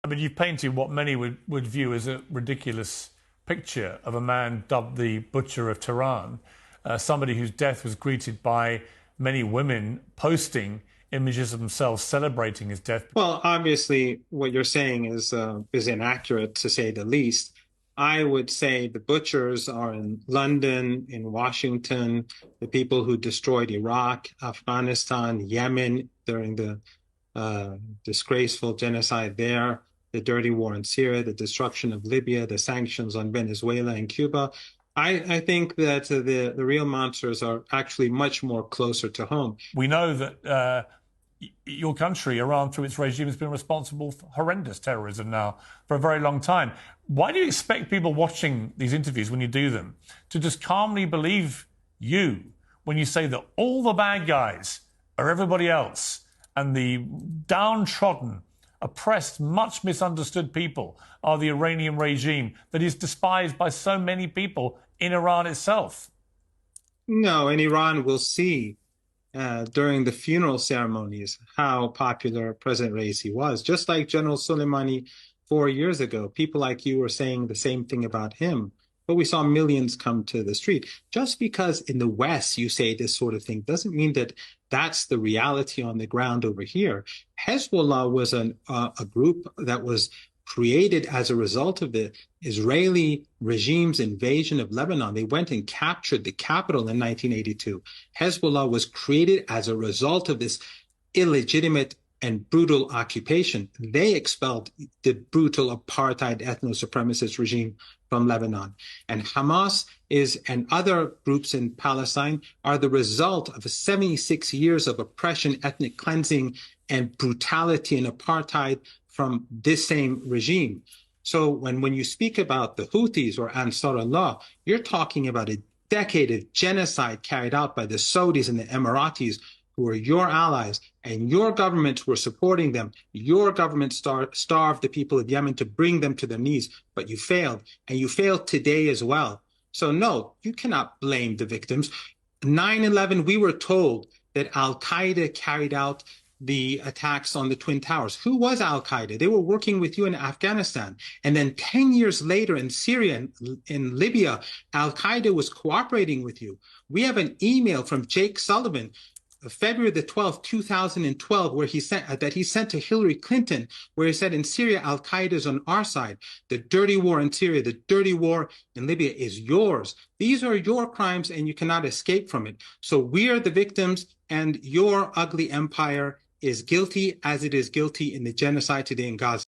I mean, you've painted what many would view as a ridiculous picture of a man dubbed the Butcher of Tehran, somebody whose death was greeted by many women posting images of themselves celebrating his death. Well, obviously, what you're saying is inaccurate, to say the least. I would say the butchers are in London, in Washington, the people who destroyed Iraq, Afghanistan, Yemen during the disgraceful genocide there, the dirty war in Syria, the destruction of Libya, the sanctions on Venezuela and Cuba. I think that the real monsters are actually much more closer to home. We know that your country, Iran, through its regime, has been responsible for horrendous terrorism now for a very long time. Why do you expect people watching these interviews, when you do them, to just calmly believe you when you say that all the bad guys are everybody else and the downtrodden, oppressed, much misunderstood people are the Iranian regime that is despised by so many people in Iran itself? No, in Iran, we'll see during the funeral ceremonies how popular President Raisi was. Just like General Soleimani 4 years ago, people like you were saying the same thing about him. But we saw millions come to the street. Just because in the West you say this sort of thing doesn't mean that that's the reality on the ground over here. Hezbollah was a group that was created as a result of the Israeli regime's invasion of Lebanon. They went and captured the capital in 1982. Hezbollah was created as a result of this illegitimate and brutal occupation. They expelled the brutal apartheid ethno-supremacist regime from Lebanon. And Hamas and other groups in Palestine are the result of 76 years of oppression, ethnic cleansing, and brutality and apartheid from this same regime. So when you speak about the Houthis or Ansar Allah, you're talking about a decade of genocide carried out by the Saudis and the Emiratis, who are your allies, and your governments were supporting them. Your government starved the people of Yemen to bring them to their knees, but you failed, and you failed today as well. So no, you cannot blame the victims. 9/11, we were told that Al-Qaeda carried out the attacks on the Twin Towers. Who was Al-Qaeda? They were working with you in Afghanistan. And then 10 years later in Syria and in Libya, Al-Qaeda was cooperating with you. We have an email from Jake Sullivan, February the 12th, 2012, where he sent to Hillary Clinton, where he said, in Syria, Al-Qaeda is on our side. The dirty war in Syria, the dirty war in Libya is yours. These are your crimes, and you cannot escape from it. So we are the victims, and your ugly empire is guilty as it is guilty in the genocide today in Gaza.